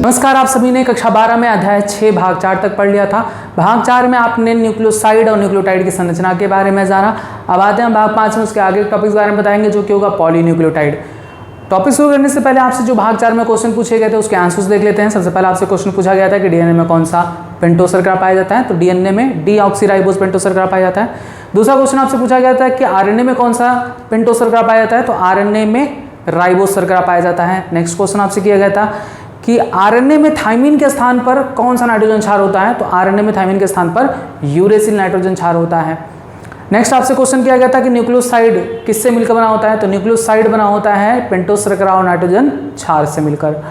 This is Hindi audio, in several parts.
नमस्कार, आप सभी ने कक्षा 12 में अध्याय 6 भाग 4 तक पढ़ लिया था। भाग 4 में आपने न्यूक्लियोसाइड और न्यूक्लियोटाइड की संरचना के बारे में जाना। अब आते हैं भाग 5 में, उसके आगे टॉपिक्स के बारे में बताएंगे जो कि होगा पॉलीन्यूक्लियोटाइड। टॉपिक शुरू करने से पहले आपसे जो भाग 4 में क्वेश्चन पूछे गए थे उसके आंसर्स देख लेते हैं। सबसे पहले आपसे क्वेश्चन पूछा गया था कि डीएनए में कौन सा पेंटोज शर्करा पाया जाता है, तो डीएनए में डीऑक्सीराइबोज पेंटोज शर्करा पाया जाता है। दूसरा क्वेश्चन आपसे पूछा गया था कि आरएनए में कौन सा पेंटोज शर्करा पाया जाता है, तो आरएनए में राइबोज शर्करा पाया जाता है। नेक्स्ट क्वेश्चन आपसे किया गया था कि आरएनए में थाइमिन के स्थान पर कौन सा नाइट्रोजन क्षार होता है, तो आरएनए में थाइमिन के स्थान पर यूरेसिल नाइट्रोजन क्षार होता है। नेक्स्ट आपसे क्वेश्चन किया गया था कि न्यूक्लियोसाइड किससे मिलकर बना होता है, तो न्यूक्लियोसाइड बना होता है पेंटोज शर्करा और नाइट्रोजन क्षार से मिलकर।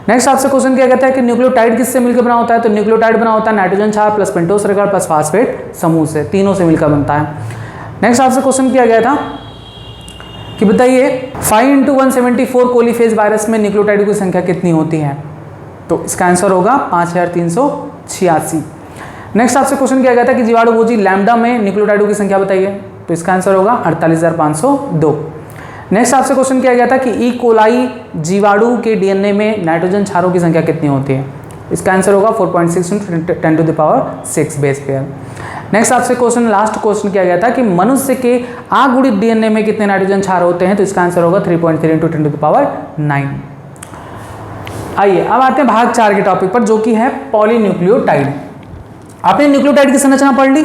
नेक्स्ट आपसे क्वेश्चन किया गया था कि न्यूक्लियोटाइड किससे मिलकर बना होता है, तो न्यूक्लियोटाइड बना होता है नाइट्रोजन क्षार प्लस पेंटोज शर्करा प्लस फास्फेट समूह से, तीनों से मिलकर बनता है। नेक्स्ट आपसे क्वेश्चन किया गया था कि बताइए 5 × 174 कोलीफेज वायरस में न्यूक्लियोटाइड की संख्या कितनी होती है, तो इसका आंसर होगा 5386। नेक्स्ट आपसे क्वेश्चन किया गया था कि जीवाणुभोजी लैम्डा में न्यूक्लियोटाइडों की संख्या बताइए, तो इसका आंसर होगा 48502। नेक्स्ट आपसे क्वेश्चन किया गया था कि ई कोलाई जीवाणु के डीएनए में नाइट्रोजन क्षारों की संख्या कितनी होती है, इसका आंसर होगा 4.6 × 10⁶ बेस पेयर। नेक्स्ट आपसे क्वेश्चन लास्ट क्वेश्चन किया गया था कि मनुष्य के आगुणित डीएनए में कितने नाइट्रोजन क्षार होते हैं, तो इसका आंसर होगा 3.3 × 10⁹। आइए अब आते हैं भाग 4 के टॉपिक पर जो कि है पॉलीन्यूक्लियोटाइड। आपने न्यूक्लियोटाइड की संरचना पढ़ ली,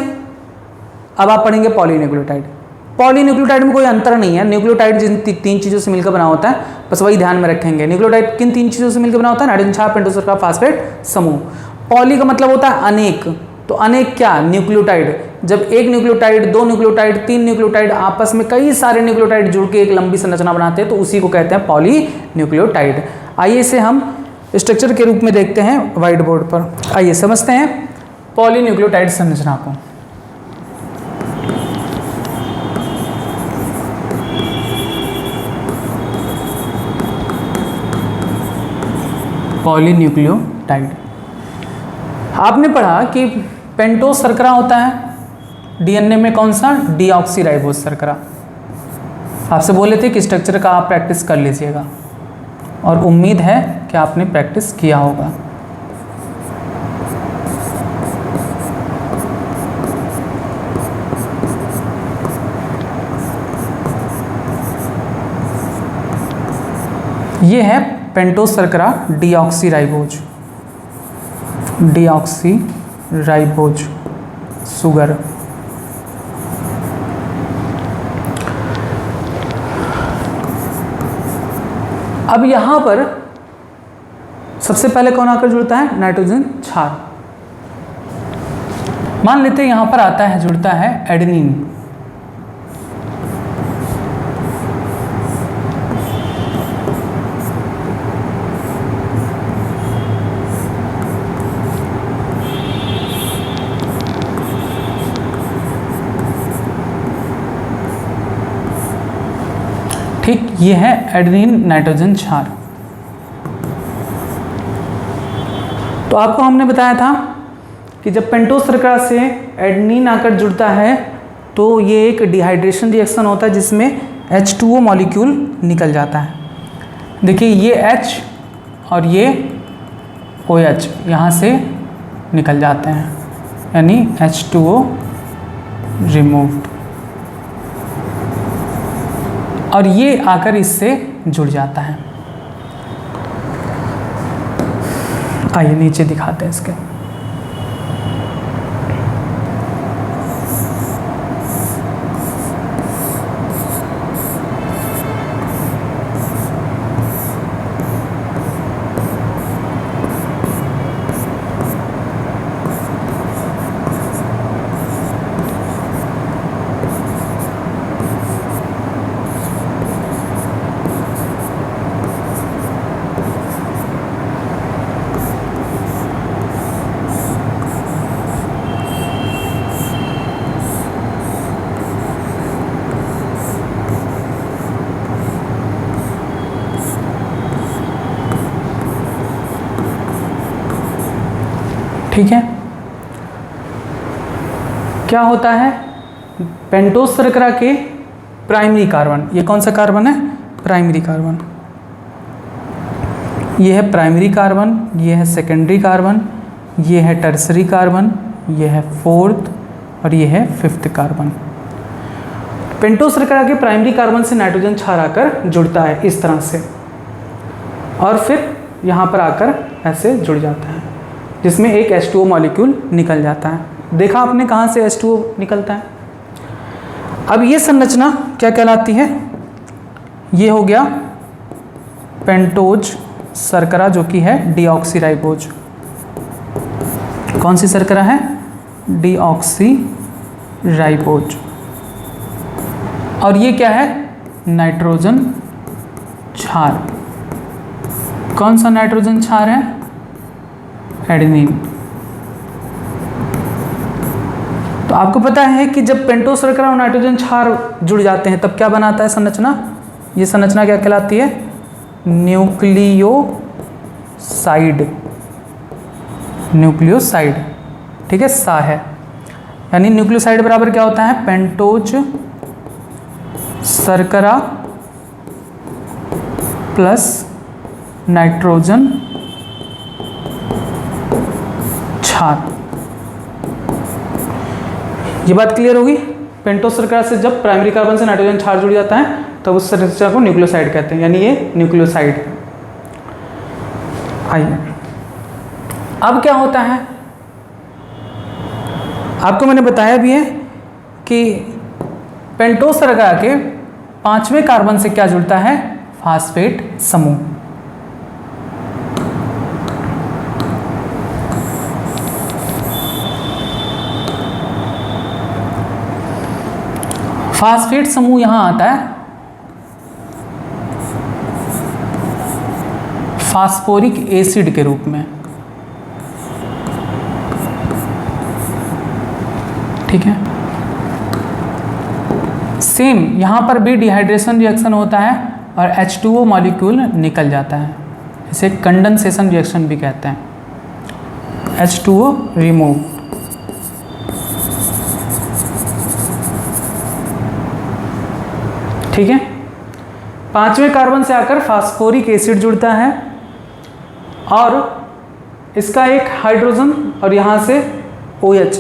अब आप पढ़ेंगे पॉलीन्यूक्लियोटाइड। पॉलीन्यूक्लियोटाइड में कोई अंतर नहीं है, न्यूक्लियोटाइड जिन तीन चीज़ों से मिलकर बना होता है, बस वही ध्यान में रखेंगे। न्यूक्लियोटाइड किन तीन चीज़ों से मिलकर बना होता है, नाइट्रोजन क्षार पेंटोज शर्करा फास्फेट समूह। पॉली का मतलब होता है अनेक, तो अनेक क्या, न्यूक्लियोटाइड। जब एक न्यूक्लियोटाइड, दो न्यूक्लियोटाइड, तीन न्यूक्लियोटाइड आपस में कई सारे न्यूक्लियोटाइड जुड़ के एक लंबी संरचना बनाते हैं, तो उसी को कहते हैं पॉलीन्यूक्लियोटाइड। आइए इसे हम स्ट्रक्चर के रूप में देखते हैं व्हाइट बोर्ड पर। आइए समझते हैं पॉलीन्यूक्लियोटाइड संरचना को। पॉलीन्यूक्लियोटाइड आपने पढ़ा कि पेंटोज शर्करा होता है डीएनए में, कौन सा, डीऑक्सीराइबोज शर्करा। आपसे बोले थे कि स्ट्रक्चर का आप प्रैक्टिस कर लीजिएगा और उम्मीद है कि आपने प्रैक्टिस किया होगा। ये है पेंटोज शर्करा डीऑक्सीराइबोज, डीऑक्सीराइबोज शुगर। अब यहां पर सबसे पहले कौन आकर जुड़ता है, नाइट्रोजन क्षार। मान लेते हैं यहां पर आता है, जुड़ता है एडेनिन। ठीक, ये है एडेनिन नाइट्रोजन क्षार। तो आपको हमने बताया था कि जब पेंटोज शर्करा से एडेनिन आकर जुड़ता है तो ये एक डिहाइड्रेशन रिएक्शन होता है जिसमें H2O मॉलिक्यूल निकल जाता है। देखिए ये H और ये OH यहाँ से निकल जाते हैं, यानी H2O रिमूव्ड, और ये आकर इससे जुड़ जाता है। आइए नीचे दिखाते हैं इसके। ठीक है, क्या होता है, पेंटोज शर्करा के प्राइमरी कार्बन, ये कौन सा कार्बन है, प्राइमरी कार्बन, ये है प्राइमरी कार्बन, ये है सेकेंडरी कार्बन, ये है टर्सरी कार्बन, ये है फोर्थ और ये है फिफ्थ कार्बन। पेंटोस शर्करा के प्राइमरी कार्बन से नाइट्रोजन क्षार आकर जुड़ता है इस तरह से, और फिर यहाँ पर आकर ऐसे जुड़ जाता है, जिसमें एक H2O मॉलिक्यूल निकल जाता है। देखा आपने कहाँ से H2O निकलता है। अब ये संरचना क्या कहलाती है, ये हो गया पेंटोज शर्करा, जो कि है डीऑक्सीराइबोज। कौन सी शर्करा है, डीऑक्सीराइबोज। और ये क्या है, नाइट्रोजन क्षार। कौन सा नाइट्रोजन क्षार है, एडेनिन। तो आपको पता है कि जब पेंटोस शर्करा और नाइट्रोजन क्षार जुड़ जाते हैं तब क्या बनाता है संरचना, ये संरचना क्या कहलाती है, न्यूक्लियोसाइड। न्यूक्लियोसाइड, ठीक है, सा है। यानी न्यूक्लियोसाइड बराबर क्या होता है, पेंटोज शर्करा प्लस नाइट्रोजन क्षार। ये बात क्लियर होगी। पेंटोस शर्करा से जब प्राइमरी कार्बन से नाइट्रोजन क्षार जुड़ जाता है तब उस संरचना को न्यूक्लियोसाइड कहते हैं, यानी ये न्यूक्लियोसाइड है। आइए अब क्या होता है, आपको मैंने बताया भी है कि पेंटोस शर्करा के 5वें कार्बन से क्या जुड़ता है, फास्फेट समूह। फास्फेट समूह यहां आता है फास्फोरिक एसिड के रूप में, ठीक है। सेम यहां पर भी डिहाइड्रेशन रिएक्शन होता है और H2O मॉलिक्यूल निकल जाता है, इसे कंडेंसेशन रिएक्शन भी कहते हैं। H2O रिमूव, ठीक है। 5वें कार्बन से आकर फास्फोरिक एसिड जुड़ता है और इसका एक हाइड्रोजन और यहाँ से OH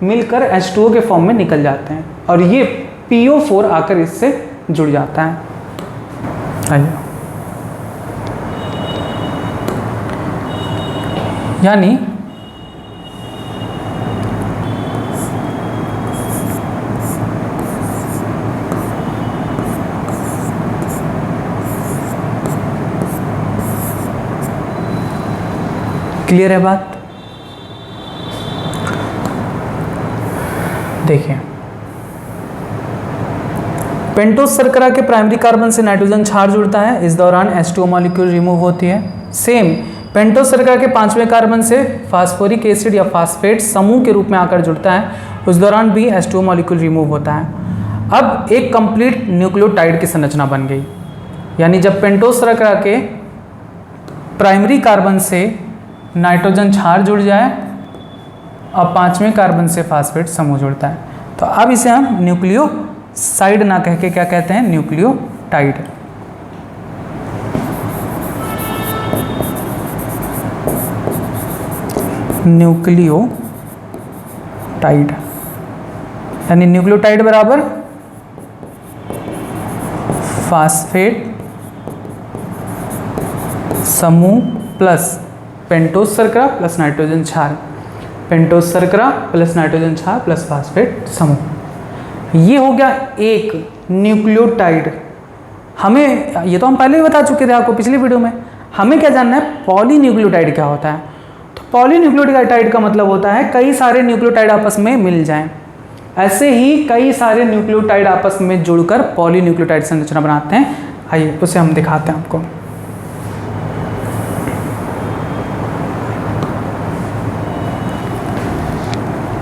मिलकर H2O के फॉर्म में निकल जाते हैं और ये PO4 आकर इससे जुड़ जाता है। आइए, यानी क्लियर है बात। देखिए, पेंटोस शर्करा के प्राइमरी कार्बन से नाइट्रोजन क्षार जुड़ता है, इस दौरान H2O मॉलिक्यूल रिमूव होती है। सेम पेंटोस शर्करा के 5वें कार्बन से फास्फोरिक एसिड या फास्फेट समूह के रूप में आकर जुड़ता है, उस दौरान भी H2O मॉलिक्यूल रिमूव होता है। अब एक कंप्लीट न्यूक्लियोटाइड की संरचना बन गई, यानी जब पेंटोस शर्करा के प्राइमरी कार्बन से नाइट्रोजन क्षार जुड़ जाए और 5वें कार्बन से फास्फेट समूह जुड़ता है, तो अब इसे हम न्यूक्लियोसाइड ना कह के क्या कहते हैं, न्यूक्लियोटाइड। न्यूक्लियोटाइड यानी न्यूक्लियोटाइड बराबर फास्फेट समूह प्लस पेंटोस शर्करा प्लस नाइट्रोजन क्षार, पेंटोस शर्करा प्लस नाइट्रोजन क्षार प्लस फास्फेट समूह। ये हो गया एक न्यूक्लियोटाइड। हमें ये तो हम पहले ही बता चुके थे आपको पिछली वीडियो में। हमें क्या जानना है, पॉलीन्यूक्लियोटाइड क्या होता है। तो पॉलीन्यूक्लियोटाइड का मतलब होता है कई सारे न्यूक्लियोटाइड आपस में मिल जाएं। ऐसे ही कई सारे न्यूक्लियोटाइड आपस में जुड़कर पॉलीन्यूक्लियोटाइड संरचना बनाते हैं। आइए उसे हम दिखाते हैं आपको।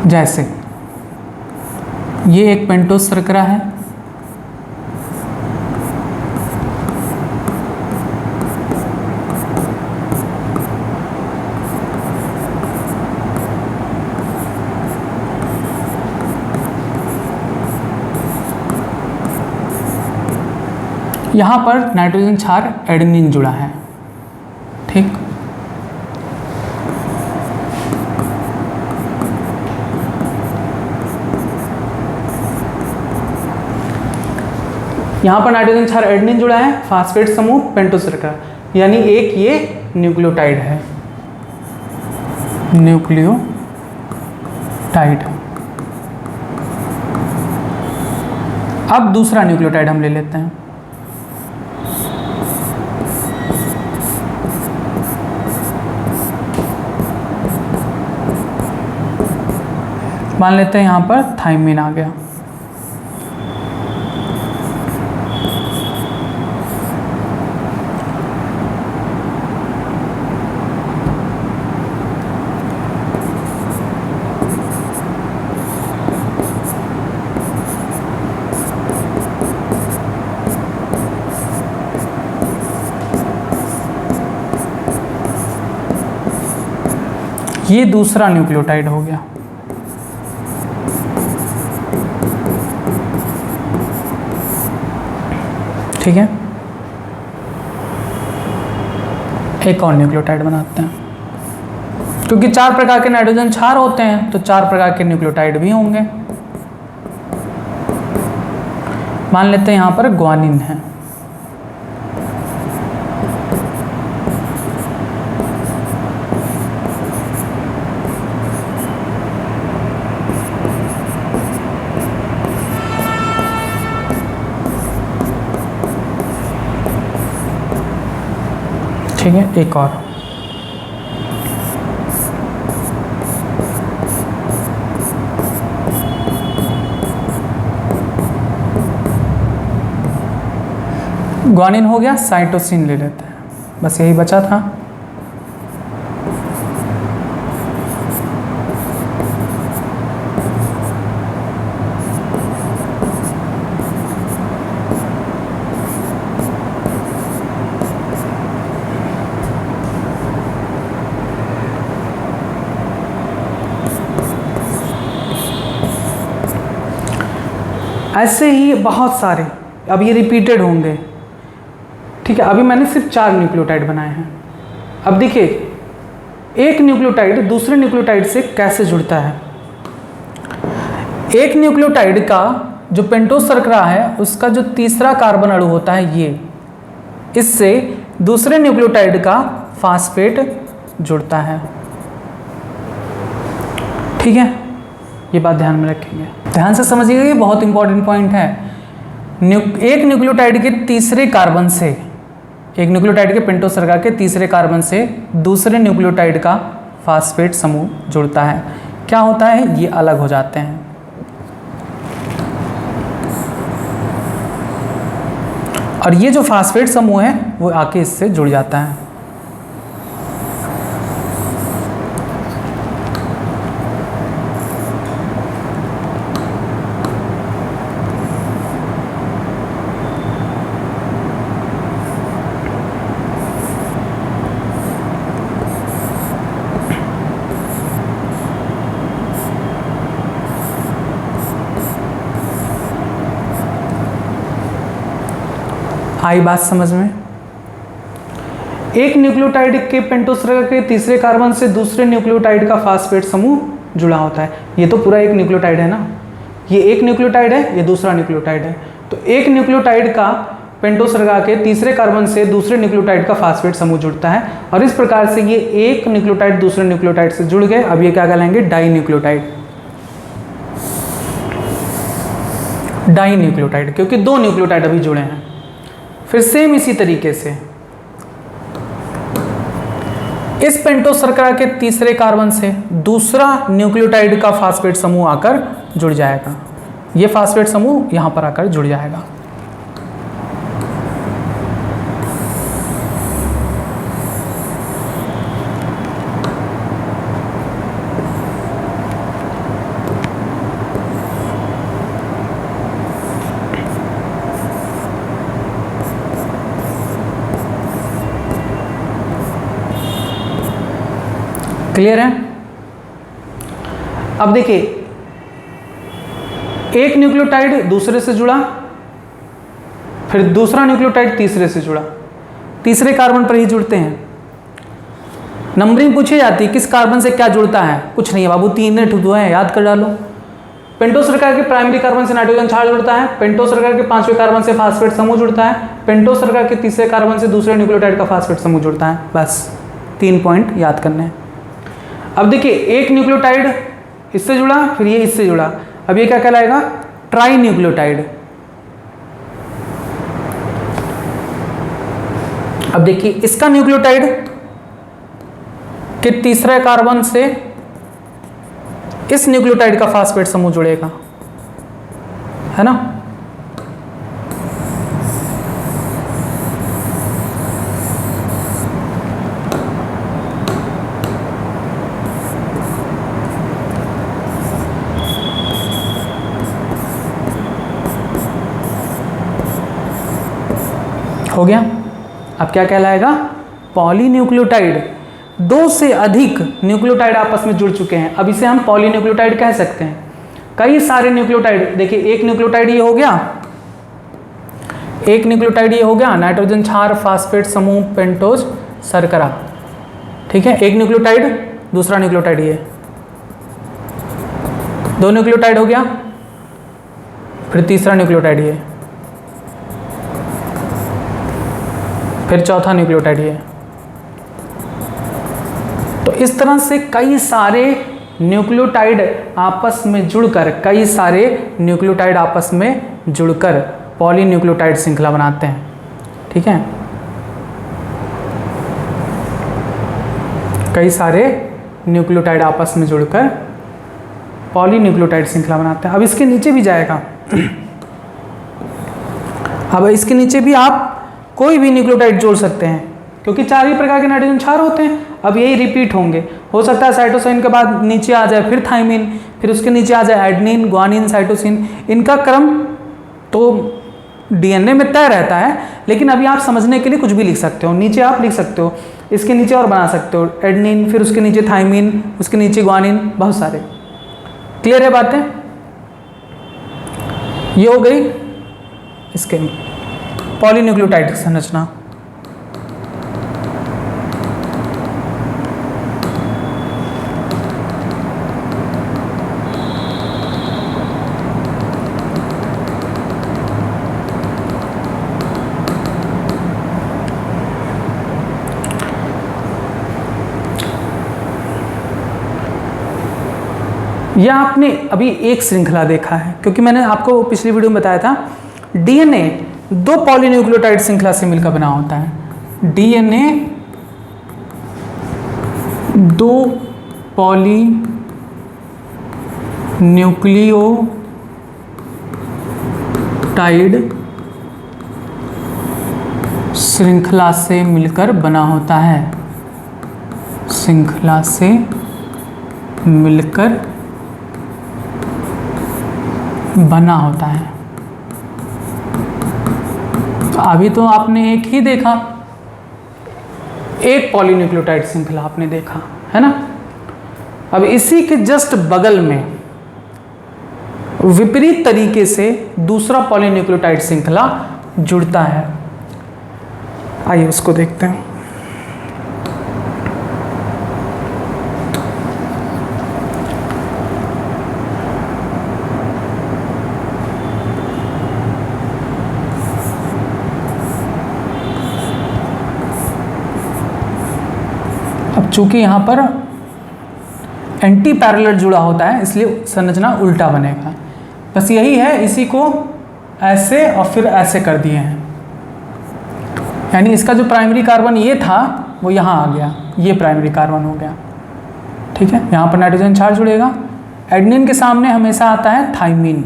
जैसे ये एक पेंटोस शर्करा है, यहाँ पर नाइट्रोजन क्षार एडेनिन जुड़ा है, ठीक ठीक। यहाँ पर नाइट्रोजन क्षार एडेनिन जुड़ा है, फास्फेट समूह पेंटोसल्फर, यानी एक ये न्यूक्लियोटाइड है, न्यूक्लियोटाइड। अब दूसरा न्यूक्लियोटाइड हम ले लेते हैं। मान लेते हैं यहाँ पर थाइमिन आ गया। ये दूसरा न्यूक्लियोटाइड हो गया। ठीक है, एक और न्यूक्लियोटाइड बनाते हैं, क्योंकि 4 प्रकार के नाइट्रोजन क्षार होते हैं तो 4 प्रकार के न्यूक्लियोटाइड भी होंगे। मान लेते हैं यहाँ पर ग्वानिन है। ठीक है, एक और। ग्वानिन हो गया, साइटोसिन ले लेते हैं, बस यही बचा था। ऐसे ही बहुत सारे, अब ये रिपीटेड होंगे। ठीक है, अभी मैंने सिर्फ 4 न्यूक्लियोटाइड बनाए हैं। अब देखिए, एक न्यूक्लियोटाइड दूसरे न्यूक्लियोटाइड से कैसे जुड़ता है। एक न्यूक्लियोटाइड का जो पेंटोस शर्करा है उसका जो तीसरा कार्बन अणु होता है ये, इससे दूसरे न्यूक्लियोटाइड का फास्फेट जुड़ता है। ठीक है, ये बात ध्यान में रखेंगे, ध्यान से समझिएगा, ये बहुत इंपॉर्टेंट पॉइंट है। एक न्यूक्लियोटाइड के तीसरे कार्बन से, एक न्यूक्लियोटाइड के पेंटोस शर्करा के तीसरे कार्बन से दूसरे न्यूक्लियोटाइड का फास्फेट समूह जुड़ता है। क्या होता है, ये अलग हो जाते हैं। और ये जो फास्फेट समूह है वो आके इससे जुड़ जाता है। आई बात समझ में। एक न्यूक्लियोटाइड के पेंटोस शर्करा के तीसरे कार्बन से दूसरे न्यूक्लियोटाइड का फास्फेट समूह जुड़ा होता है। ये तो पूरा एक न्यूक्लियोटाइड है ना, ये एक न्यूक्लियोटाइड है, ये दूसरा न्यूक्लियोटाइड है। तो एक न्यूक्लियोटाइड का पेंटोस शर्करा के तीसरे कार्बन से दूसरे न्यूक्लियोटाइड का फास्फेट समूह जुड़ता है, और इस प्रकार से ये एक न्यूक्लियोटाइड दूसरे न्यूक्लियोटाइड से जुड़ गए। अब ये क्या कहलाएंगे, डाई न्यूक्लियोटाइड। डाई न्यूक्लियोटाइड, क्योंकि 2 न्यूक्लियोटाइड अभी जुड़े हैं। फिर सेम इसी तरीके से इस पेंटोस शर्करा के तीसरे कार्बन से दूसरा न्यूक्लियोटाइड का फास्फेट समूह आकर जुड़ जाएगा। ये फास्फेट समूह यहां पर आकर जुड़ जाएगा। क्लियर है। अब देखिए, एक न्यूक्लियोटाइड दूसरे से जुड़ा, फिर दूसरा न्यूक्लियोटाइड तीसरे से जुड़ा, तीसरे कार्बन पर ही जुड़ते हैं। नंबरिंग पूछी जाती है, किस कार्बन से क्या जुड़ता है? कुछ नहीं है बाबू, 3 हुए हैं, याद कर डालो। पेंटोस प्रकार के प्राइमरी कार्बन से नाइट्रोजन क्षार जुड़ता है, पेंटोस प्रकार के 5वें कार्बन से फास्फेट समूह जुड़ता है, पेंटोस प्रकार के 3रे कार्बन से दूसरे न्यूक्लियोटाइड का फास्फेट समूह जुड़ता है। बस 3 पॉइंट याद करने हैं। अब देखिए, एक न्यूक्लियोटाइड इससे जुड़ा, फिर ये इससे जुड़ा, अब ये क्या कहलाएगा? Tri nucleotide. अब देखिए, इसका न्यूक्लियोटाइड कि 3रे कार्बन से इस न्यूक्लियोटाइड का फास्फेट समूह जुड़ेगा, है ना? हो गया। अब क्या कहलाएगा? पॉलीन्यूक्लियोटाइड। 2 से अधिक न्यूक्लियोटाइड आपस में जुड़ चुके हैं, अब इसे हम पॉलीन्यूक्लियोटाइड कह सकते हैं। कई सारे न्यूक्लियोटाइड, देखिए एक न्यूक्लियोटाइड ये हो गया, एक न्यूक्लियोटाइड ये हो गया, नाइट्रोजन क्षार फास्फेट समूह पेंटोज शर्करा, ठीक है। एक न्यूक्लियोटाइड, दूसरा न्यूक्लियोटाइड ये, 2 न्यूक्लियोटाइड हो गया, फिर तीसरा न्यूक्लियोटाइड ये, फिर चौथा न्यूक्लियोटाइड ये। तो इस तरह से कई सारे न्यूक्लियोटाइड आपस में जुड़कर, कई सारे न्यूक्लियोटाइड आपस में जुड़कर पॉलीन्यूक्लियोटाइड श्रृंखला बनाते हैं, ठीक है। कई सारे न्यूक्लियोटाइड आपस में जुड़कर पॉलीन्यूक्लियोटाइड श्रृंखला बनाते हैं। अब इसके नीचे भी जाएगा, अब इसके नीचे भी आप कोई भी न्यूक्लियोटाइड जोड़ सकते हैं, क्योंकि 4 ही प्रकार के नाइट्रोजन क्षार होते हैं। अब यही रिपीट होंगे, हो सकता है साइटोसिन के बाद नीचे आ जाए फिर थाइमिन, फिर उसके नीचे आ जाए एडेनिन, ग्वानिन, साइटोसिन। इनका क्रम तो डीएनए में तय रहता है, लेकिन अभी आप समझने के लिए कुछ भी लिख सकते हो। नीचे आप लिख सकते हो, इसके नीचे और बना सकते हो, एडेनिन, फिर उसके नीचे थाइमिन, उसके नीचे ग्वानिन, बहुत सारे। क्लियर है बातें? ये हो गई इसके पॉलीन्यूक्लियोटाइड संरचना। यह आपने अभी एक श्रृंखला देखा है, क्योंकि मैंने आपको पिछली वीडियो में बताया था डीएनए 2 पॉलीन्यूक्लियोटाइड श्रृंखला से मिलकर बना होता है। डीएनए 2 पॉलीन्यूक्लियोटाइड श्रृंखला से मिलकर बना होता है, श्रृंखला से मिलकर बना होता है। तो अभी तो आपने एक ही देखा, एक पॉलीन्यूक्लियोटाइड श्रृंखला आपने देखा, है ना। अब इसी के जस्ट बगल में विपरीत तरीके से दूसरा पॉलीन्यूक्लियोटाइड श्रृंखला जुड़ता है। आइए उसको देखते हैं। चूंकि यहाँ पर एंटी पैरेलल जुड़ा होता है, इसलिए संरचना उल्टा बनेगा। बस यही है, इसी को ऐसे और फिर ऐसे कर दिए हैं, यानी इसका जो प्राइमरी कार्बन ये था वो यहाँ आ गया, ये प्राइमरी कार्बन हो गया, ठीक है। यहाँ पर नाइट्रोजन क्षार जुड़ेगा। एडेनिन के सामने हमेशा आता है थाइमिन,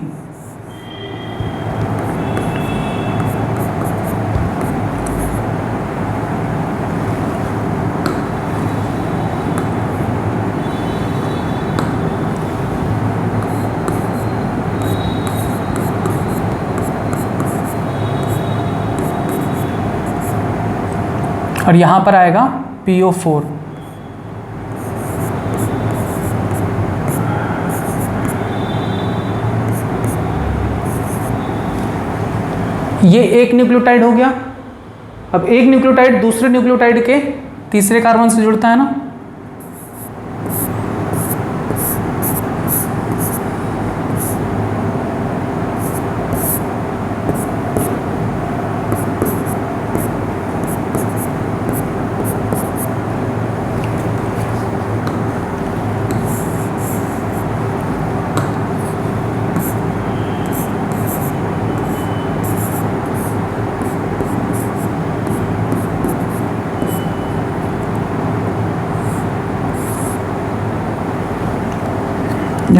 और यहाँ पर आएगा PO4। ये एक न्यूक्लियोटाइड हो गया। अब एक न्यूक्लियोटाइड दूसरे न्यूक्लियोटाइड के तीसरे कार्बन से जुड़ता है ना,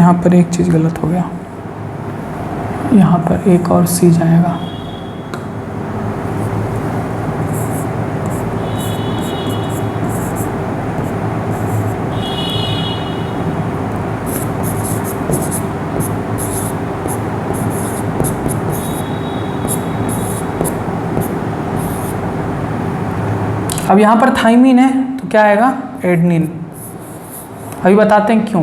यहाँ पर एक चीज़ गलत हो गया, यहाँ पर एक और सी जाएगा। अब यहाँ पर थाइमीन है तो क्या आएगा, एडनिन। अभी बताते हैं क्यों।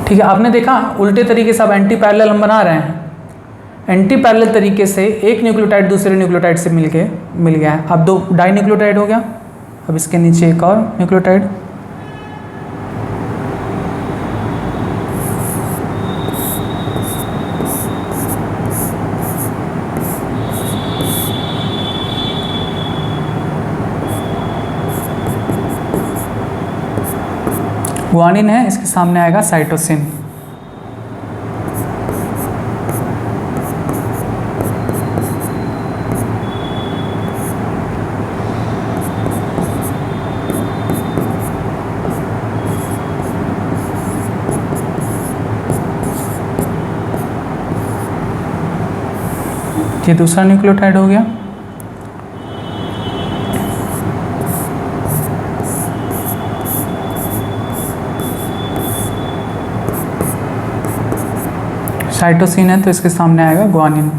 ठीक है, आपने देखा उल्टे तरीके से अब एंटी पैरेलल हम बना रहे हैं। एंटी पैरेलल तरीके से एक न्यूक्लियोटाइड दूसरे न्यूक्लियोटाइड से मिल गया है। अब 2 डाई न्यूक्लियोटाइड हो गया। अब इसके नीचे एक और न्यूक्लियोटाइड, ग्वानिन है, इसके सामने आएगा साइटोसिन। ये दूसरा न्यूक्लियोटाइड हो गया। साइटोसिन है तो इसके सामने आएगा ग्वानिन।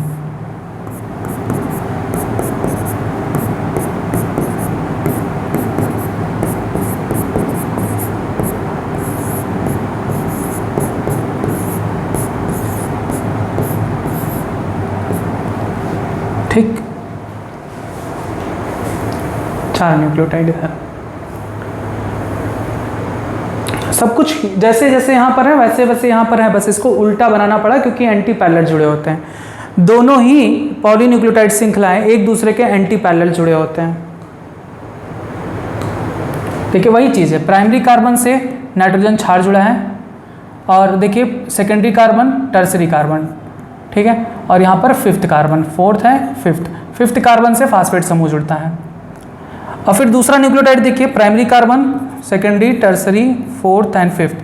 ठीक, 4 न्यूक्लियोटाइड है। सब कुछ जैसे जैसे यहाँ पर है वैसे वैसे यहाँ पर है, बस इसको उल्टा बनाना पड़ा क्योंकि एंटी पैरेलल जुड़े होते हैं। दोनों ही पॉलीन्यूक्लियोटाइड श्रृंखलाएं एक दूसरे के एंटी पैरेलल जुड़े होते हैं। देखिए वही चीज़ है, प्राइमरी कार्बन से नाइट्रोजन क्षार जुड़ा है और देखिए सेकेंडरी कार्बन टर्सरी कार्बन, ठीक है, और यहाँ पर 5th कार्बन, 4th है 5th कार्बन से फास्फेट समूह जुड़ता है। और फिर दूसरा न्यूक्लियोटाइड देखिए, primary carbon, secondary, tertiary, 4th and 5th।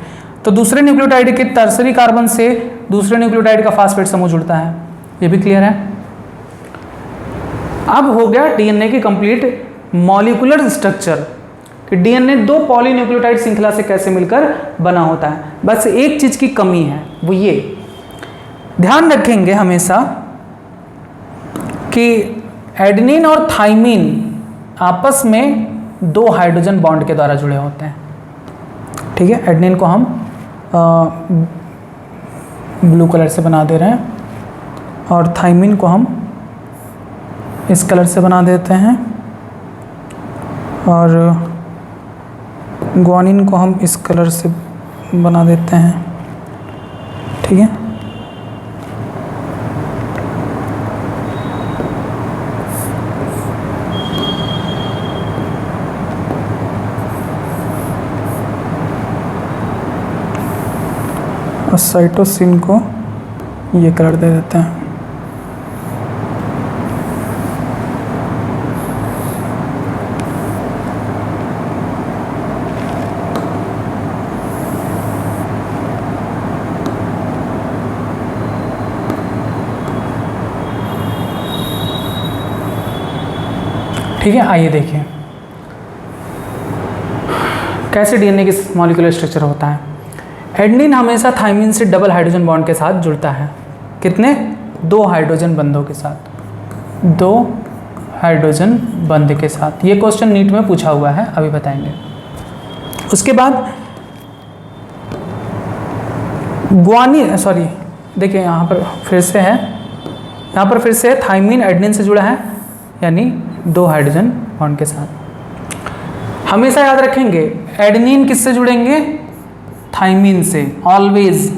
तो दूसरे न्यूक्लियोटाइड के टर्सरी कार्बन से दूसरे न्यूक्लियोटाइड का फास्फेट समूह जुड़ता है। ये भी क्लियर है। अब हो गया डीएनए की कंप्लीट मॉलिक्यूलर स्ट्रक्चर कि डीएनए 2 पॉलीन्यूक्लियोटाइड श्रृंखला से कैसे मिलकर बना होता है। बस एक चीज की कमी है, वो ये ध्यान रखेंगे हमेशा कि एडेनिन और थाइमीन आपस में 2 हाइड्रोजन बॉन्ड के द्वारा जुड़े होते हैं। ठीक है, एडेनिन को हम ब्लू कलर से बना दे रहे हैं और थाइमीन को हम इस कलर से बना देते हैं और ग्वानिन को हम इस कलर से बना देते हैं। ठीक है, और साइटोसिन को ये कलर दे देते हैं। ठीक है, आइए देखिए कैसे डीएनए की मॉलिक्यूलर स्ट्रक्चर होता है। एडेनिन हमेशा थाइमीन से डबल हाइड्रोजन बॉन्ड के साथ जुड़ता है। कितने? 2 हाइड्रोजन बंधों के साथ, 2 हाइड्रोजन बंध के साथ। ये क्वेश्चन नीट में पूछा हुआ है, अभी बताएंगे। उसके बाद ग्वानिन, सॉरी देखिए यहाँ पर फिर से है, यहाँ पर फिर से थाइमीन एडेनिन से जुड़ा है यानी 2 हाइड्रोजन बॉन्ड के साथ। हमेशा याद रखेंगे एडेनिन किससे जुड़ेंगे? थाइमीन से। ऑलवेज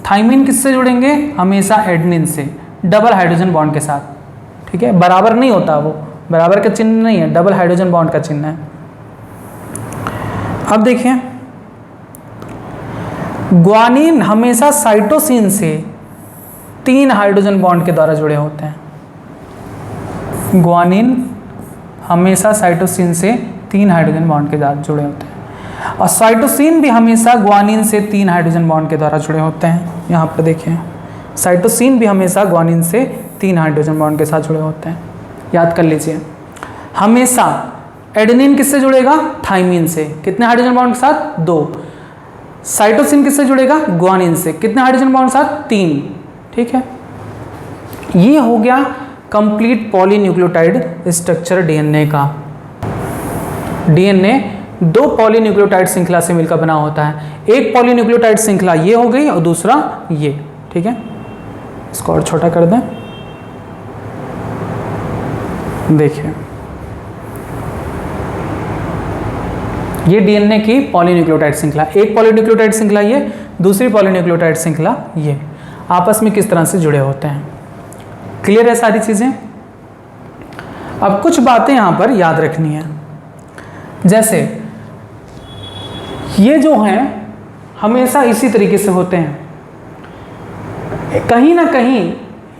थाइमीन किससे जुड़ेंगे? हमेशा एडेनिन से, डबल हाइड्रोजन बॉन्ड के साथ। ठीक है, बराबर नहीं होता, वो बराबर का चिन्ह नहीं है, डबल हाइड्रोजन बॉन्ड का चिन्ह है। अब देखिए ग्वानिन हमेशा साइटोसिन से 3 हाइड्रोजन बॉन्ड के द्वारा जुड़े होते हैं। ग्वानिन हमेशा साइटोसिन से 3 हाइड्रोजन बॉन्ड के साथ जुड़े होते हैं। और साइटोसिन भी हमेशा ग्वानिन से 3 हाइड्रोजन बॉन्ड के द्वारा जुड़े होते हैं। यहाँ पर देखिए, साइटोसिन भी हमेशा ग्वानिन से 3 हाइड्रोजन बॉन्ड के साथ जुड़े होते हैं, याद कर लीजिए। हमेशा एडेनिन किससे जुड़ेगा? थाइमिन से। कितने हाइड्रोजन बॉन्ड के साथ? 2। साइटोसिन किससे जुड़ेगा? ग्वानिन से। कितने हाइड्रोजन बॉन्ड के साथ? 3। ठीक है, ये हो गया कंप्लीट पॉलीन्यूक्लियोटाइड स्ट्रक्चर डीएनए का। डीएनए 2 पॉलीन्यूक्लियोटाइड श्रृंखला से मिलकर बना होता है। एक पॉलीन्यूक्लियोटाइड श्रृंखला ये हो गई और दूसरा ये। ठीक है, इसको और छोटा कर दें। देखिए, ये डीएनए की पॉलीन्यूक्लियोटाइड श्रृंखला, एक पॉलीन्यूक्लियोटाइड श्रृंखला ये, दूसरी पॉलीन्यूक्लियोटाइड श्रृंखला ये, आपस में किस तरह से जुड़े होते हैं। क्लियर है सारी चीजें? अब कुछ बातें यहां पर याद रखनी है, जैसे ये जो हैं हमेशा इसी तरीके से होते हैं, कहीं ना कहीं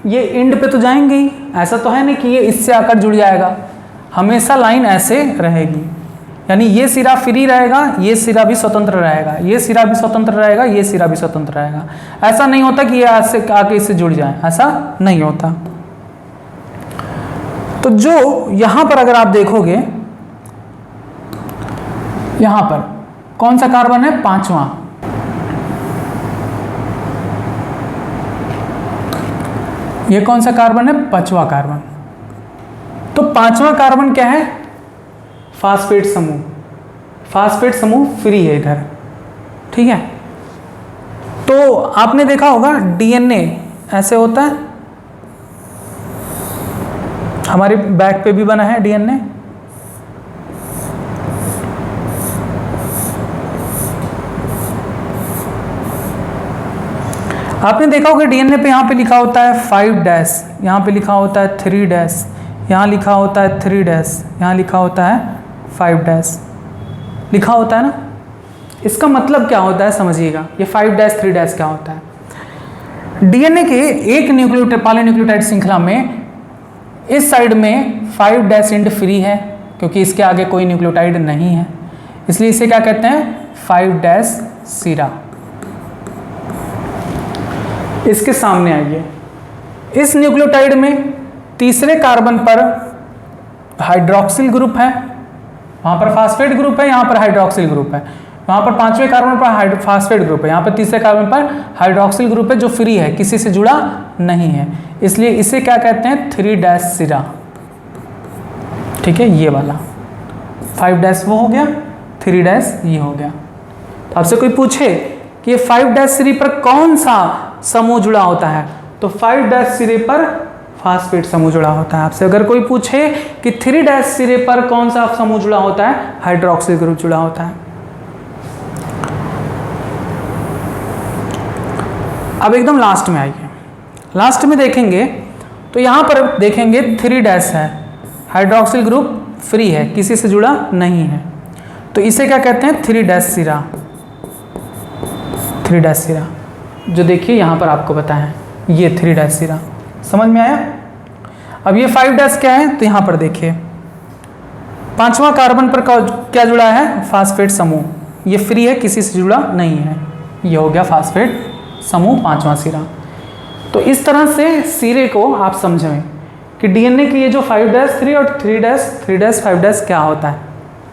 ये एंड पे तो जाएंगे ही, ऐसा तो है नहीं कि ये इससे आकर जुड़ जाएगा, हमेशा लाइन ऐसे रहेगी, यानी ये सिरा फ्री रहेगा, ये सिरा भी स्वतंत्र रहेगा, ये सिरा भी स्वतंत्र रहेगा, ये सिरा भी स्वतंत्र रहेगा। ऐसा नहीं होता कि ये ऐसे आके इससे जुड़ जाए, ऐसा नहीं होता। तो जो यहां पर अगर आप देखोगे, यहां पर कौन सा कार्बन है? 5वां। ये कौन सा कार्बन है? 5वां कार्बन। तो 5वां कार्बन क्या है? फास्फेट समूह। फास्फेट समूह फ्री है इधर। ठीक है, तो आपने देखा होगा डीएनए ऐसे होता है, हमारे बैक पे भी बना है डीएनए। आपने देखा होगा डीएनए पे यहाँ पे लिखा होता है 5', यहाँ पे लिखा होता है 3', यहाँ लिखा होता है 3', यहाँ लिखा होता है 5', लिखा होता है ना। इसका मतलब क्या होता है समझिएगा, ये 5', 3' क्या होता है। डीएनए के एक पॉलीन्यूक्लियोटाइड श्रृंखला में इस साइड में 5' एंड फ्री है, क्योंकि इसके आगे कोई न्यूक्लियोटाइड नहीं है, इसलिए इसे क्या कहते हैं? 5' सिरा। इसके सामने आइए, इस न्यूक्लियोटाइड में तीसरे कार्बन पर हाइड्रोक्सिल ग्रुप है, वहां पर फास्फेट ग्रुप है, यहां पर हाइड्रोक्सिल ग्रुप है। वहां पर 5वें कार्बन पर फास्फेट ग्रुप है, यहां पर तीसरे कार्बन पर हाइड्रोक्सिल ग्रुप है जो फ्री है, किसी से जुड़ा नहीं है, इसलिए इसे क्या कहते हैं? 3' सिरा। ठीक है, ये वाला 5' वो हो गया, 3' ये हो गया। तो आपसे कोई पूछे कि ये 5' सिरे पर कौन सा समूह जुड़ा होता है, तो 5' सिरे पर फास्फेट समूह जुड़ा होता है। आपसे अगर कोई पूछे कि 3' सिरे पर कौन सा समूह जुड़ा होता है, हाइड्रोक्सिल ग्रुप जुड़ा होता है। अब एकदम लास्ट में आइए, लास्ट में देखेंगे तो यहां पर देखेंगे 3' है, हाइड्रोक्सिल ग्रुप फ्री है, किसी से जुड़ा नहीं है, तो इसे क्या कहते हैं? 3' सिरा। 3' सिरा जो देखिए यहां पर आपको बताएं, ये 3' सिरा। समझ में आया? अब ये 5' क्या है, तो यहां पर देखिए 5वां कार्बन पर क्या जुड़ा है? फास्फेट समूह, ये फ्री है, किसी से जुड़ा नहीं है, ये हो गया फास्फेट समूह 5वां सिरा। तो इस तरह से सिरे को आप समझें कि डीएनए की ये जो 5' 3 और 3' 5' क्या होता है।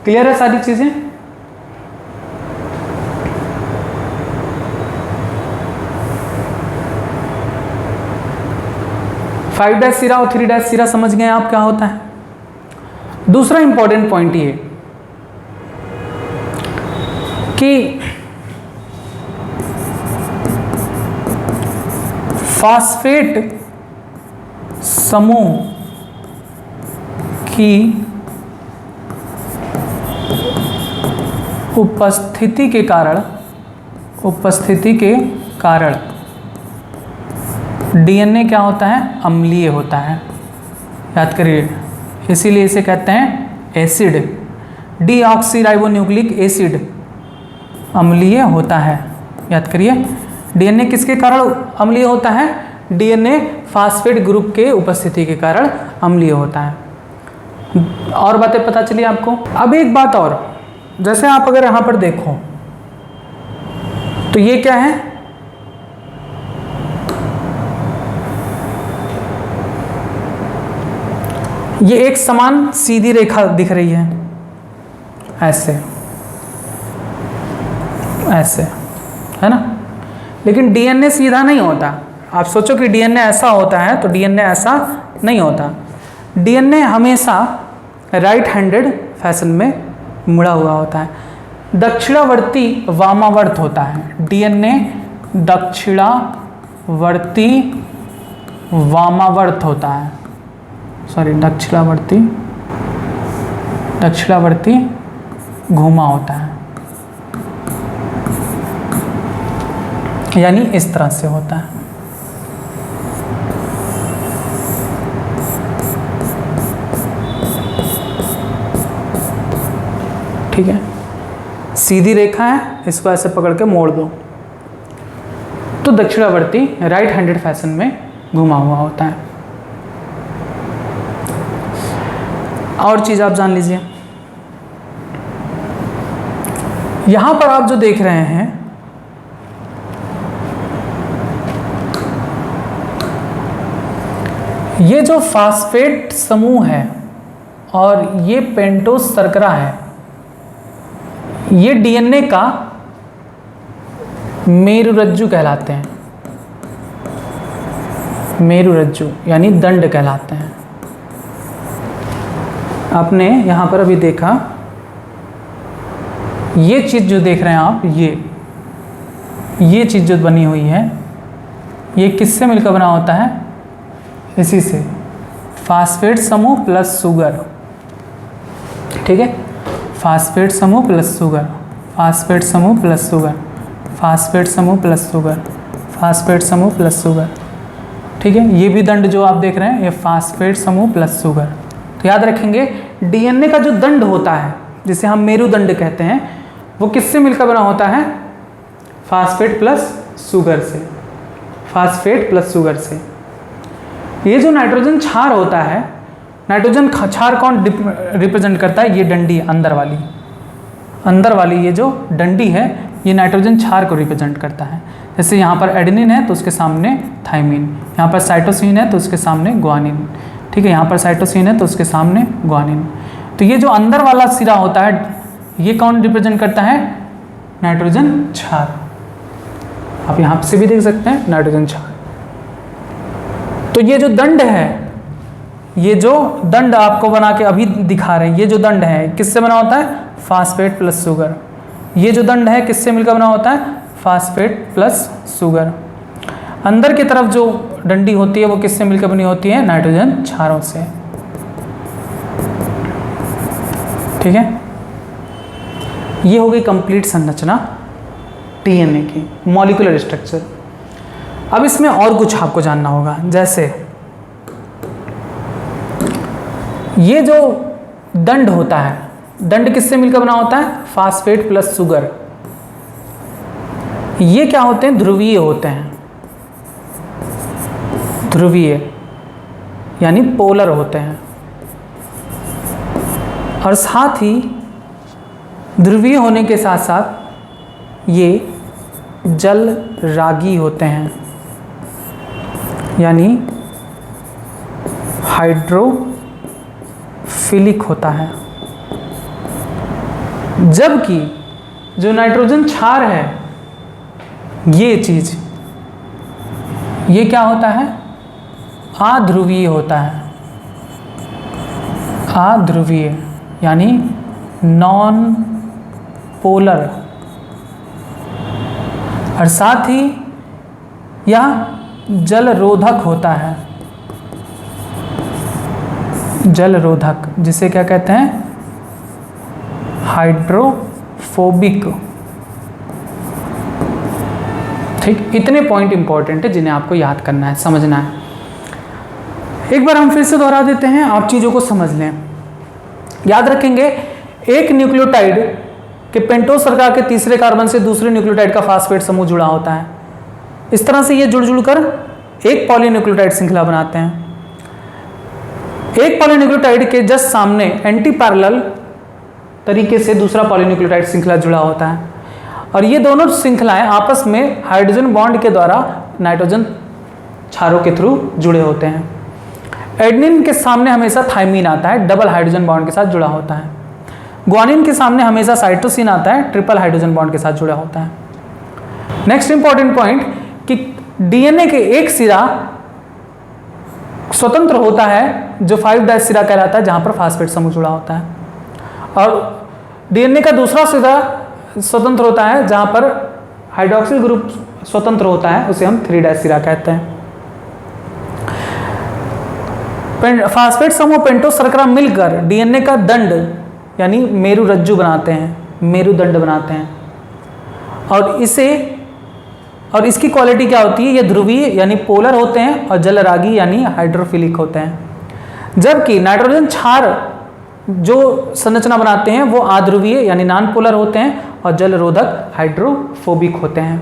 क्लियर है सारी चीजें? फाइव सिरा और 3' सिरा समझ गए आप क्या होता है। दूसरा इंपॉर्टेंट पॉइंट ये कि फास्फेट समूह की उपस्थिति के कारण डीएनए क्या होता है? अम्लीय होता है। याद करिए, इसीलिए इसे कहते हैं एसिड। डीऑक्सीराइबोन्यूक्लिक एसिड अम्लीय होता है। याद करिए, डीएनए किसके कारण अम्लीय होता है? डीएनए फास्फेट ग्रुप के उपस्थिति के कारण अम्लीय होता है। और बातें पता चली आपको। अब एक बात और, जैसे आप अगर यहां पर देखो तो ये क्या है, ये एक समान सीधी रेखा दिख रही है, ऐसे ऐसे, है ना। लेकिन डीएनए सीधा नहीं होता। आप सोचो कि डीएनए ऐसा होता है, तो डीएनए ऐसा नहीं होता। डीएनए हमेशा राइट हैंडेड फैशन में मुड़ा हुआ होता है, दक्षिणावर्ती वामावर्त होता है। डीएनए दक्षिणावर्ती वामावर्त होता है, सॉरी दक्षिणावर्ती घुमा होता है, यानी इस तरह से होता है। ठीक है, सीधी रेखा है, इसको ऐसे पकड़ के मोड़ दो तो दक्षिणावर्ती राइट हैंडेड फैशन में घुमा हुआ होता है। और चीज आप जान लीजिए, यहां पर आप जो देख रहे हैं, ये जो फास्फेट समूह है और ये पेंटोज शर्करा है, ये डीएनए का मेरुरज्जु कहलाते हैं। मेरुरज्जु यानी दंड कहलाते हैं। आपने यहां पर अभी देखा, ये चीज जो देख रहे हैं आप, ये चीज जो बनी हुई है, ये किससे मिलकर बना होता है? इसी से, फास्फेट समूह प्लस शुगर। ठीक है, फास्फेट समूह प्लस शुगर, फास्फेट समूह प्लस शुगर, फास्फेट समूह प्लस शुगर, फास्फेट समूह प्लस शुगर। ठीक है, ये भी दंड जो आप देख रहे हैं, ये फास्फेट समूह प्लस शुगर। तो याद रखेंगे, डीएनए का जो दंड होता है, जिसे हम मेरुदंड कहते हैं, वो किससे मिलकर बना होता है? फास्फेट प्लस शुगर से, फास्फेट प्लस शुगर से। ये जो नाइट्रोजन क्षार होता है, नाइट्रोजन क्षार कौन रिप्रेजेंट करता है? ये डंडी अंदर वाली ये जो डंडी है, ये नाइट्रोजन क्षार को रिप्रेजेंट करता है। जैसे यहाँ पर एडेनिन है तो उसके सामने थाइमिन, यहाँ पर साइटोसिन है तो उसके सामने ग्वानिन। ठीक है, यहाँ पर साइटोसिन है तो उसके सामने ग्वानिन। तो ये जो अंदर वाला सिरा होता है, ये कौन रिप्रेजेंट करता है? नाइट्रोजन क्षार। आप यहाँ से भी देख सकते हैं नाइट्रोजन क्षार। तो ये जो दंड है, ये जो दंड आपको बना के अभी दिखा रहे हैं, ये जो दंड है किससे बना होता है? Phosphate plus sugar. ये जो दंड है किससे मिलकर बना होता है? Phosphate plus sugar. अंदर की तरफ जो डंडी होती है वो किससे मिलकर बनी होती है? नाइट्रोजन क्षारों से। ठीक है, ये हो गई कंप्लीट संरचना डीएनए की, मॉलिक्यूलर स्ट्रक्चर। अब इसमें और कुछ आपको जानना होगा, जैसे ये जो दंड होता है, दंड किससे मिलकर बना होता है? Phosphate plus sugar. ये क्या होते हैं? ध्रुवीय होते हैं। ध्रुवीय यानी पोलर होते हैं, और साथ ही ध्रुवीय होने के साथ साथ ये जल रागी होते हैं, यानी हाइड्रोफिलिक होता है। जबकि जो नाइट्रोजन क्षार है, ये चीज, ये क्या होता है? अध्रुवीय होता है। अध्रुवीय यानी नॉन पोलर, और साथ ही यह जलरोधक होता है। जलरोधक, जिसे क्या कहते हैं? हाइड्रोफोबिक। ठीक, इतने पॉइंट इंपॉर्टेंट है जिन्हें आपको याद करना है, समझना है। एक बार हम फिर से दोहरा देते हैं, आप चीजों को समझ लें। याद रखेंगे, एक न्यूक्लियोटाइड के पेंटोज शर्करा के तीसरे कार्बन से दूसरे न्यूक्लियोटाइड का फास्फेट समूह जुड़ा होता है। इस तरह से ये जुड़ कर एक पॉलीन्यूक्लियोटाइड श्रृंखला बनाते हैं। एक पॉलीन्यूक्लियोटाइड के जस्ट सामने एंटी पैरेलल तरीके से दूसरा पॉलीन्यूक्लियोटाइड श्रृंखला जुड़ा होता है और ये दोनों श्रृंखलाएं आपस में हाइड्रोजन बॉन्ड के द्वारा नाइट्रोजन क्षारों के थ्रू जुड़े होते हैं। एडेनिन के सामने हमेशा थाइमिन आता है, डबल हाइड्रोजन बॉन्ड के साथ जुड़ा होता है। ग्वानिन के सामने हमेशा साइटोसिन आता है, ट्रिपल हाइड्रोजन बॉन्ड के साथ जुड़ा होता है। नेक्स्ट इंपॉर्टेंट पॉइंट कि डीएनए के एक सिरा स्वतंत्र होता है जो 5' सिरा कहलाता है, जहां पर फास्फेट समूह जुड़ा होता है, और डीएनए का दूसरा सिरा स्वतंत्र होता है जहां पर हाइड्रोक्सिल ग्रुप स्वतंत्र होता है, उसे हम 3' सिरा कहते हैं। फास्फेट समूह पेंटोस शर्करा मिलकर डीएनए का दंड यानी मेरुरज्जु बनाते हैं, मेरुदंड बनाते हैं, और इसकी क्वालिटी क्या होती है, ये ध्रुवीय यानी पोलर होते हैं और जलरागी यानी हाइड्रोफिलिक होते हैं। जबकि नाइट्रोजन क्षार जो संरचना बनाते हैं वो आध्रुवीय यानी नॉन पोलर होते हैं और जलरोधक हाइड्रोफोबिक होते हैं।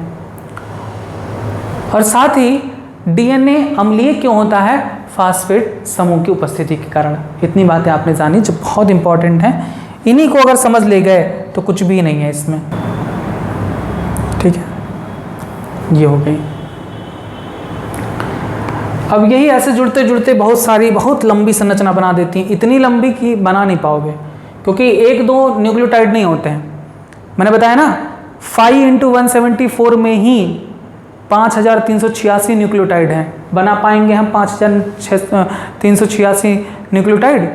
और साथ ही डीएनए अम्लीय क्यों होता है, फास्फेट समूह की उपस्थिति के कारण। इतनी बातें आपने जानी जो बहुत इंपॉर्टेंट हैं, इन्हीं को अगर समझ ले गए तो कुछ भी नहीं है इसमें। ठीक है, ये हो गई। अब यही ऐसे जुड़ते जुड़ते बहुत लंबी संरचना बना देती हैं, इतनी लंबी कि बना नहीं पाओगे क्योंकि 1-2 न्यूक्लियोटाइड नहीं होते हैं। मैंने बताया ना 5 × 174 में ही 5386 न्यूक्लियोटाइड हैं। बना पाएंगे हम 5386 न्यूक्लियोटाइड?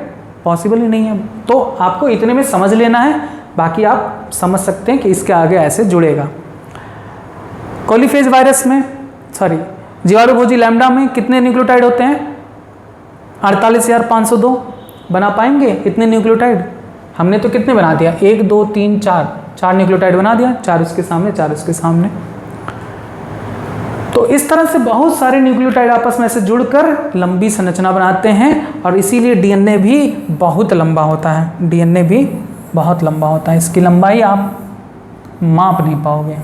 पॉसिबल ही नहीं है। तो आपको इतने में समझ लेना है, बाकी आप समझ सकते हैं कि इसके आगे ऐसे जुड़ेगा। कोलीफेज वायरस में जीवाणुभोजी लैम्डा में कितने न्यूक्लियोटाइड होते हैं? 48,502। बना पाएंगे इतने न्यूक्लियोटाइड? हमने तो कितने बना दिया, 1 2 3 4 न्यूक्लियोटाइड बना दिया, 4 उसके सामने 4 उसके सामने। तो इस तरह से बहुत सारे न्यूक्लियोटाइड आपस में से जुड़कर लंबी संरचना बनाते हैं और इसीलिए डीएनए भी बहुत लंबा होता है। डीएनए भी बहुत लंबा होता है, इसकी लंबाई आप माप नहीं पाओगे।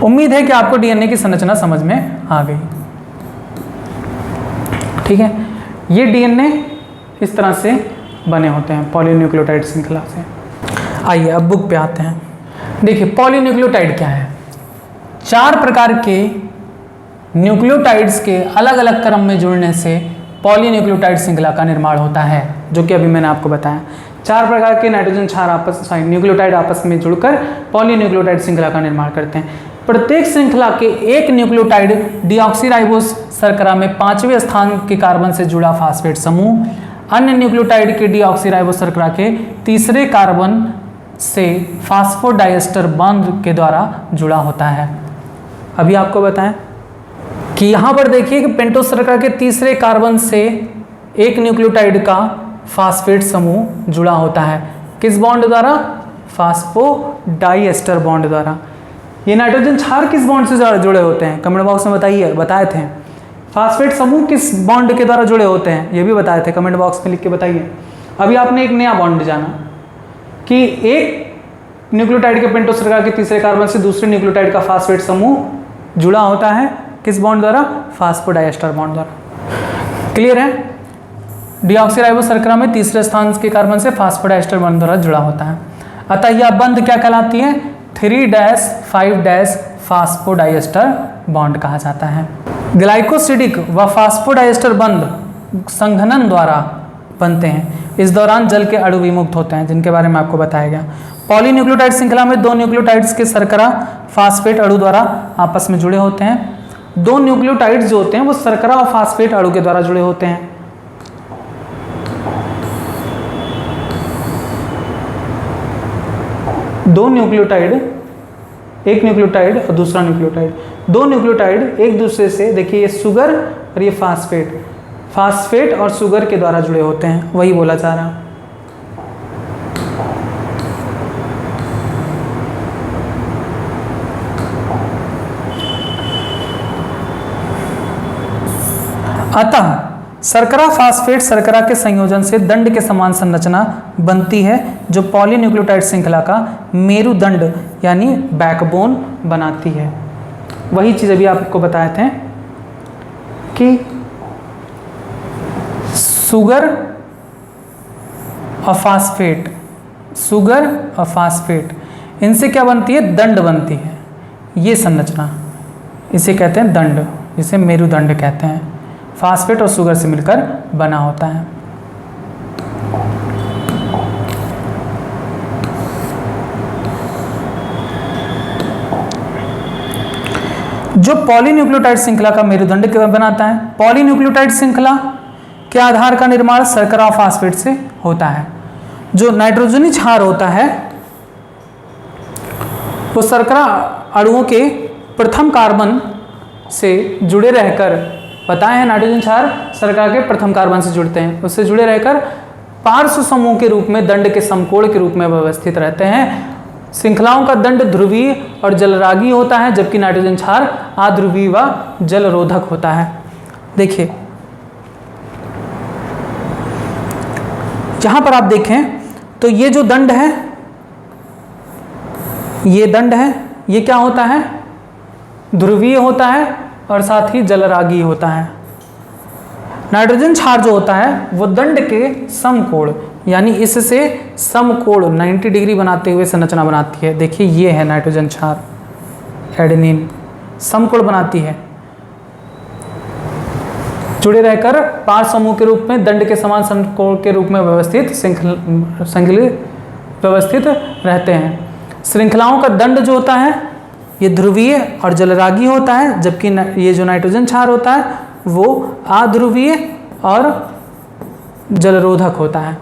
उम्मीद है कि आपको डीएनए की संरचना समझ में आ गई। ठीक है, ये डीएनए इस तरह से बने होते हैं पॉलीन्यूक्लियोटाइड श्रृंखला से। आइए अब बुक पे आते हैं। देखिए पॉलीन्यूक्लियोटाइड क्या है। 4 प्रकार के न्यूक्लियोटाइड्स के अलग अलग क्रम में जुड़ने से पॉलीन्यूक्लियोटाइड श्रृंखला का निर्माण होता है, जो कि अभी मैंने आपको बताया। 4 प्रकार के नाइट्रोजन क्षार न्यूक्लियोटाइड आपस में जुड़कर पॉलीन्यूक्लियोटाइड श्रृंखला का निर्माण करते हैं। प्रत्येक श्रृंखला के एक न्यूक्लियोटाइड डीऑक्सीराइबोस शर्करा में 5वें स्थान के कार्बन से जुड़ा फास्फेट समूह, अन्य न्यूक्लियोटाइड के डीऑक्सीराइबोस शर्करा के 3रे कार्बन से फास्फोडाइएस्टर बॉन्ड के द्वारा जुड़ा होता है। अभी आपको बताएं कि यहाँ पर देखिए कि पेंटोस शर्करा के 3रे कार्बन से एक न्यूक्लियोटाइड का फास्फेट समूह जुड़ा होता है। किस बॉन्ड द्वारा? फास्फोडाइएस्टर बॉन्ड द्वारा। ये नाइट्रोजन क्षार किस बॉन्ड से जुड़े होते हैं? कमेंट बॉक्स में बताए थे। फास्फेट समूह किस बॉन्ड के द्वारा जुड़े होते हैं? ये भी बताए थे, कमेंट बॉक्स में लिख के बताइए। अभी आपने एक नया बॉन्ड जाना कि एक न्यूक्लियोटाइड के पेंटोस शर्करा के 3रे कार्बन से दूसरे न्यूक्लियोटाइड का फास्फेट समूह जुड़ा होता है किस बॉन्ड द्वारा? फास्फोडाइएस्टर बॉन्ड द्वारा। क्लियर है? डीऑक्सीराइबोस शर्करा में 3रे स्थान के कार्बन से फास्फोडाइएस्टर बॉन्ड द्वारा जुड़ा होता है। अतः यह बंध क्या कहलाती है? 3-5- फास्फोडाइएस्टर बॉन्ड कहा जाता है। ग्लाइकोसिडिक व फास्फोडाइएस्टर बंध संघनन द्वारा बनते हैं। इस दौरान जल के अणु विमुक्त होते हैं, जिनके बारे में आपको बताया गया। पॉलीन्यूक्लियोटाइड श्रृंखला में 2 न्यूक्लियोटाइड्स के शर्करा फास्फेट अणु द्वारा आपस में जुड़े होते हैं। 2 न्यूक्लियोटाइड्स जो होते हैं वो शर्करा और फास्फेट अणु के द्वारा जुड़े होते हैं। दो न्यूक्लियोटाइड, एक न्यूक्लियोटाइड और दूसरा न्यूक्लियोटाइड, 2 न्यूक्लियोटाइड एक दूसरे से, देखिए ये शुगर और ये फास्फेट और शुगर के द्वारा जुड़े होते हैं, वही बोला जा रहा है। अतः शर्करा फास्फेट शर्करा के संयोजन से दंड के समान संरचना बनती है, जो पॉलीन्यूक्लियोटाइड श्रृंखला का मेरुदंड यानी बैकबोन बनाती है। वही चीज़ अभी आपको बताए थे कि शुगर और फास्फेट, शुगर और फास्फेट, इनसे क्या बनती है? दंड बनती है। ये संरचना, इसे कहते हैं दंड, जिसे मेरुदंड कहते हैं। फास्फेट और शुगर से मिलकर बना होता है। जो पॉलीन्यूक्लियोटाइड श्रृंखला का मेरुदंड बनाता है, पॉलीन्यूक्लियोटाइड श्रृंखला के आधार का निर्माण शर्करा और फास्फेट से होता है। जो नाइट्रोजनी क्षार होता है वो शर्करा अणुओं के प्रथम कार्बन से जुड़े रहकर, बताए हैं नाइट्रोजन क्षार शर्करा के प्रथम कार्बन से जुड़ते हैं, उससे जुड़े रहकर पार्श्व समूह के रूप में दंड के समकोण के रूप में व्यवस्थित रहते हैं। श्रृंखलाओं का दंड ध्रुवीय और जलरागी होता है, जबकि नाइट्रोजन क्षार अध्रुवीय व जलरोधक होता है। देखिए जहां पर आप देखें तो ये जो दंड है, ये दंड है, ये क्या होता है? ध्रुवीय होता है और साथ ही जलरागी होता है। नाइट्रोजन क्षार जो होता है वो दंड के समकोण, यानी इससे समकोण 90 डिग्री बनाते हुए संरचना बनाती है। देखिए ये है नाइट्रोजन क्षार, एडेनिन समकोण बनाती है, जुड़े रहकर पार्श्व समूह के रूप में दंड के समान समकोण के रूप में व्यवस्थित व्यवस्थित रहते हैं। श्रृंखलाओं का दंड जो होता है ये ध्रुवीय और जलरागी होता है, जबकि ये जो नाइट्रोजन क्षार होता है वो अध्रुवीय और जलरोधक होता है।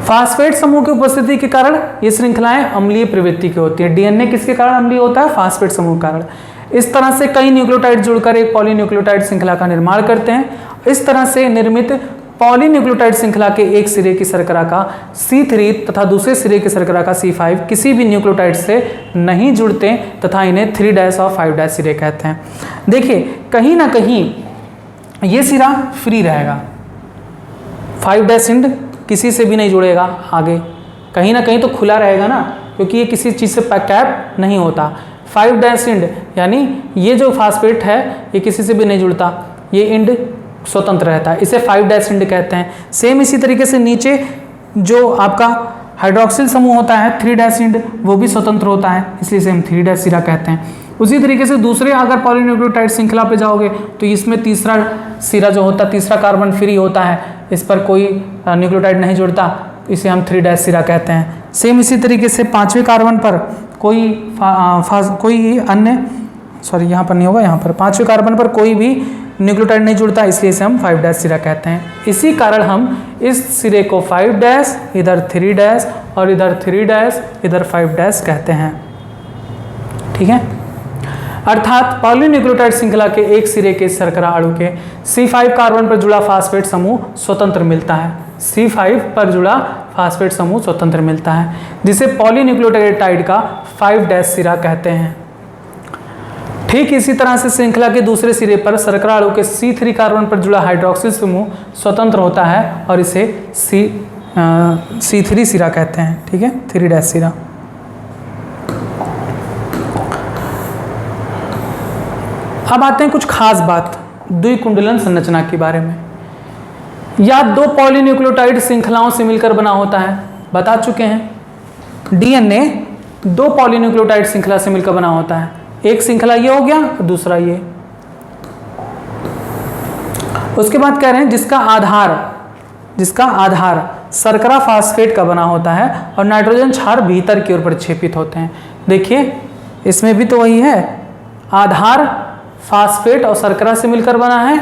फास्फेट समूह की उपस्थिति के कारण ये श्रृंखलाएं अम्लीय प्रवृत्ति की होती है। डीएनए किसके कारण अम्लीय होता है? फास्फेट समूह के कारण। इस तरह से कई न्यूक्लियोटाइड जुड़कर एक पॉलीन्यूक्लियोटाइड श्रृंखला का निर्माण करते हैं। इस तरह से निर्मित पॉलीन्यूक्लियोटाइड श्रृंखला के एक सिरे की शर्करा का C3 तथा दूसरे सिरे की शर्करा का C5 किसी भी न्यूक्लियोटाइड से नहीं जुड़ते तथा इन्हें 3' और 5' सिरे कहते हैं। देखिए कहीं ना कहीं ये सिरा फ्री रहेगा, 5' एंड किसी से भी नहीं जुड़ेगा आगे, कहीं ना कहीं तो खुला रहेगा ना, क्योंकि ये किसी चीज़ से कैप नहीं होता। 5' एंड यानी ये जो फास्फेट है ये किसी से भी नहीं जुड़ता, ये एंड स्वतंत्र रहता है, इसे 5' एंड कहते हैं। सेम इसी तरीके से नीचे जो आपका हाइड्रोक्सिल समूह होता है 3' एंड, वो भी स्वतंत्र होता है, इसलिए इसे हम 3' सिरा कहते हैं। उसी तरीके से दूसरे अगर पॉलीन्यूक्लियोटाइड श्रृंखला पे जाओगे तो इसमें तीसरा सिरा जो होता है, तीसरा कार्बन फ्री होता है, इस पर कोई न्यूक्लियोटाइड नहीं जुड़ता, इसे हम 3' सिरा कहते हैं। सेम इसी तरीके से पांचवें कार्बन पर कोई अन्य, सॉरी यहाँ पर नहीं होगा, यहाँ पर पांचवें कार्बन पर कोई भी न्यूक्लियोटाइड नहीं जुड़ता, इसलिए इसे हम 5' सिरा कहते हैं। इसी कारण हम इस सिरे को 5', इधर 3' और इधर 3', इधर 5' कहते हैं। ठीक है, अर्थात पॉलीन्यूक्लियोटाइड श्रृंखला के एक सिरे के शर्करा अणु के C5 कार्बन पर जुड़ा फास्फेट समूह स्वतंत्र मिलता है। C5 पर जुड़ा फास्फेट समूह स्वतंत्र मिलता है, जिसे पॉलीन्यूक्लियोटाइड का 5' सिरा कहते हैं। ठीक इसी तरह से श्रृंखला के दूसरे सिरे पर शर्करा अणु के C3 कार्बन पर जुड़ा हाइड्रोक्सिल समूह स्वतंत्र होता है और इसे C3 सिरा कहते हैं। ठीक है, 3' सिरा। अब आते हैं कुछ खास बात द्विकुंडलन संरचना के बारे में। या दो पॉलीन्यूक्लियोटाइड श्रृंखलाओं से मिलकर बना होता है, बता चुके हैं। डीएनए दो पॉलीन्यूक्लियोटाइड श्रृंखला से मिलकर बना होता है, एक श्रृंखला ये हो गया, दूसरा ये। उसके बाद कह रहे हैं जिसका आधार शर्करा फास्फेट का बना होता है और नाइट्रोजन क्षार भीतर की ओर प्रक्षेपित होते हैं। देखिए इसमें भी तो वही है, आधार फास्फेट और शर्करा से मिलकर बना है,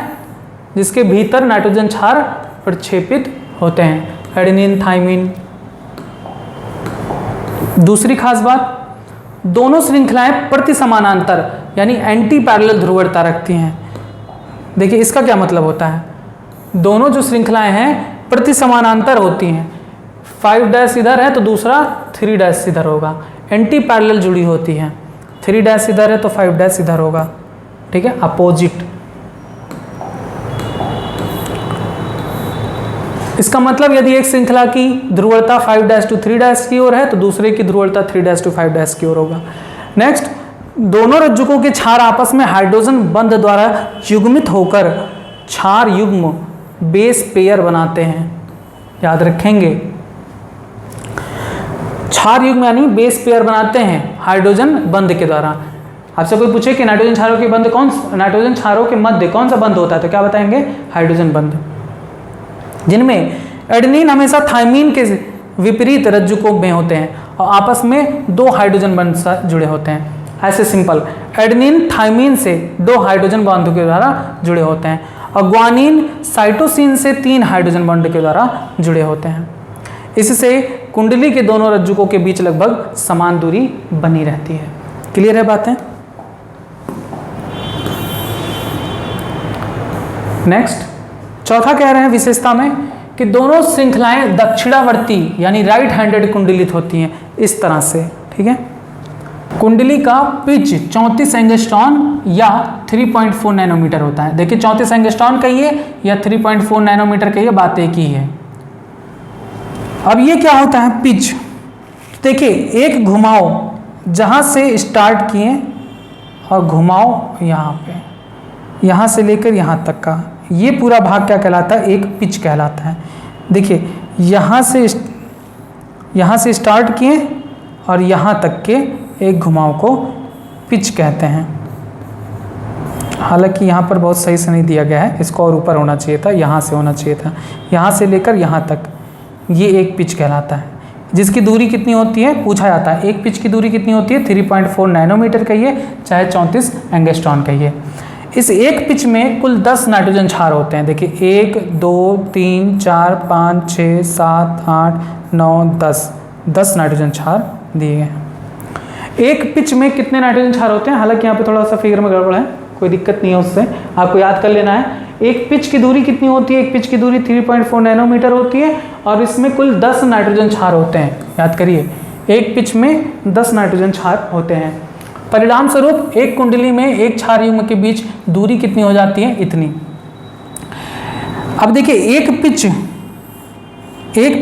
जिसके भीतर नाइट्रोजन क्षार प्रक्षेपित होते हैं, एडेनिन थाइमिन। दूसरी खास बात, दोनों श्रृंखलाएं प्रति समानांतर यानी एंटी पैरेलल ध्रुवता रखती हैं। देखिए इसका क्या मतलब होता है, दोनों जो श्रृंखलाएं हैं प्रति समानांतर होती हैं। 5' इधर है तो दूसरा 3' इधर होगा, एंटी पैरेलल जुड़ी होती है। 3' इधर है तो 5' इधर होगा। ठीक है, अपोजिट। इसका मतलब यदि एक श्रृंखला की ध्रुवता 5' to 3' की ओर है तो दूसरे की ध्रुवता 3' to 5' की ओर होगा। नेक्स्ट, दोनों रज्जुकों के क्षार आपस में हाइड्रोजन बंध द्वारा युग्मित होकर क्षार युग्म बेस पेयर बनाते हैं। याद रखेंगे, क्षार युग्म यानी बेस पेयर बनाते हैं हाइड्रोजन बंध के द्वारा। आपसे कोई पूछे कि नाइट्रोजन क्षारों के बंध नाइट्रोजन क्षारों के मध्य कौन सा बंध होता है, तो क्या बताएंगे? हाइड्रोजन बंध, जिनमें एडेनिन हमेशा थाइमीन के विपरीत रज्जुकों में होते हैं और आपस में 2 हाइड्रोजन बंध जुड़े होते हैं। ऐसे सिंपल, एडेनिन थाइमीन से 2 हाइड्रोजन बंधों के द्वारा जुड़े होते हैं और ग्वानिन साइटोसिन से 3 हाइड्रोजन बंध के द्वारा जुड़े होते हैं। इससे कुंडली के दोनों रज्जुकों के बीच लगभग समान दूरी बनी रहती है। क्लियर है बातें? नेक्स्ट, चौथा कह रहे हैं विशेषता में कि दोनों श्रृंखलाएं दक्षिणावर्ती यानी राइट हैंडेड कुंडलित होती हैं इस तरह से। ठीक है, कुंडली का पिच 34 एंगस्ट्रॉन या 3.4 नैनोमीटर होता है। देखिए 34 एंगस्ट्रॉन कहिए या 3.4 नैनोमीटर कहिए, बात एक ही है। अब ये क्या होता है पिच? देखिए एक घुमाओ जहाँ से स्टार्ट किए और घुमाओ यहाँ पे, यहाँ से लेकर यहाँ तक का ये पूरा भाग क्या कहलाता है? एक पिच कहलाता है। देखिए यहाँ से स्टार्ट किए और यहाँ तक के एक घुमाव को पिच कहते हैं। हालांकि यहाँ पर बहुत सही से नहीं दिया गया है, इसको और ऊपर होना चाहिए था, यहाँ से होना चाहिए था। यहाँ से लेकर यहाँ तक ये एक पिच कहलाता है, जिसकी दूरी कितनी होती है पूछा जाता है। एक पिच की दूरी कितनी होती है? 3.4 नैनोमीटर कहिए चाहे 34 एंगस्ट्रॉन कहिए। इस एक पिच में कुल 10 नाइट्रोजन क्षार होते हैं। देखिए 1 2 3 4 5 6 7 8 9 10 नाइट्रोजन क्षार दिए हैं। एक पिच में कितने नाइट्रोजन क्षार होते हैं? हालांकि यहाँ पे थोड़ा सा फिगर में गड़बड़ है, कोई दिक्कत नहीं है, उससे आपको याद कर लेना है। एक पिच की दूरी कितनी होती है? एक पिच की दूरी 3.4 नैनोमीटर होती है और इसमें कुल 10 नाइट्रोजन क्षार होते हैं। याद करिए, एक पिच में 10 नाइट्रोजन क्षार होते हैं। परिणाम स्वरूप एक कुंडली में एक क्षार युग्म के बीच दूरी कितनी हो जाती है? इतनी। अब देखिए एक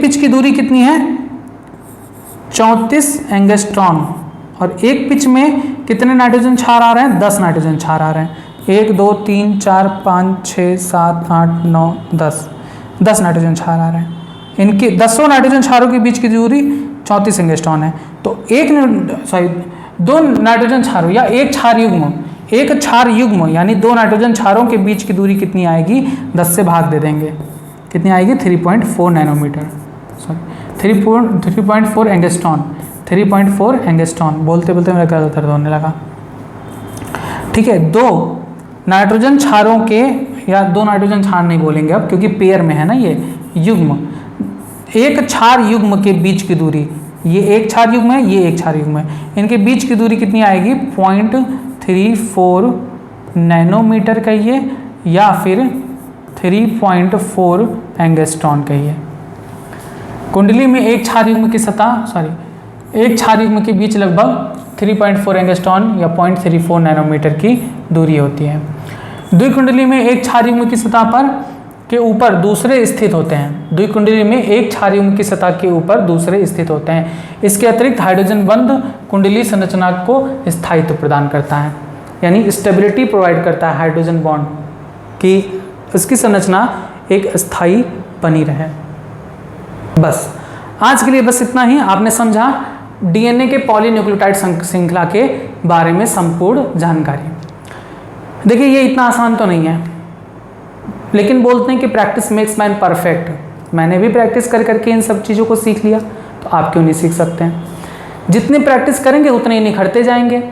पिच की दूरी कितनी है? 34 एंगस्ट्रॉन और एक पिच में कितने नाइट्रोजन क्षार आ रहे हैं? 10 नाइट्रोजन क्षार आ रहे हैं। 1 2 3 4 5 6 7 8 9 10 नाइट्रोजन क्षार आ रहे हैं। इनके 10 नाइट्रोजन क्षारों के बीच की दूरी 34 एंगस्ट्रॉन है। तो दो नाइट्रोजन क्षारों या एक क्षार युग्म यानी 2 नाइट्रोजन क्षारों के बीच की दूरी कितनी आएगी? 10 से भाग दे देंगे, कितनी आएगी? 3.4 नैनोमीटर, 3.4 एंगस्ट्रॉन। 3.4 एंगस्ट्रॉन बोलते बोलते मेरा गला दर्द होने लगा। ठीक है, 2 नाइट्रोजन क्षारों के, या 2 नाइट्रोजन क्षार नहीं बोलेंगे अब क्योंकि पेयर में है ना, ये युग्म, एक क्षार युग्म के बीच की दूरी, ये एक क्षार युग्म है, ये एक क्षार युग्म है, इनके बीच की दूरी कितनी आएगी? 0.34 नैनोमीटर कहिए या फिर 3.4 एंगस्ट्रॉन कहिए। कुंडली में एक क्षार युग्म के बीच लगभग 3.4 एंगस्ट्रॉन या 0.34 नैनोमीटर की दूरी होती है। द्विकुंडली में एक क्षार युग्म की सतह पर के ऊपर दूसरे स्थित होते हैं। द्विकुंडली में एक क्षार युग्म की सतह के ऊपर दूसरे स्थित होते हैं। इसके अतिरिक्त हाइड्रोजन बंध कुंडली संरचना को स्थायित्व प्रदान करता है, यानी स्टेबिलिटी प्रोवाइड करता है हाइड्रोजन बॉन्ड कि उसकी संरचना एक स्थायी बनी रहे। बस आज के लिए बस इतना ही। आपने समझा डीएनए के पॉलीन्यूक्लियोटाइड श्रृंखला के बारे में संपूर्ण जानकारी। देखिए ये इतना आसान तो नहीं है, लेकिन बोलते हैं कि प्रैक्टिस मेक्स मैन परफेक्ट। मैंने भी प्रैक्टिस कर करके इन सब चीज़ों को सीख लिया, तो आप क्यों नहीं सीख सकते हैं? जितनी प्रैक्टिस करेंगे उतने ही निखरते जाएंगे।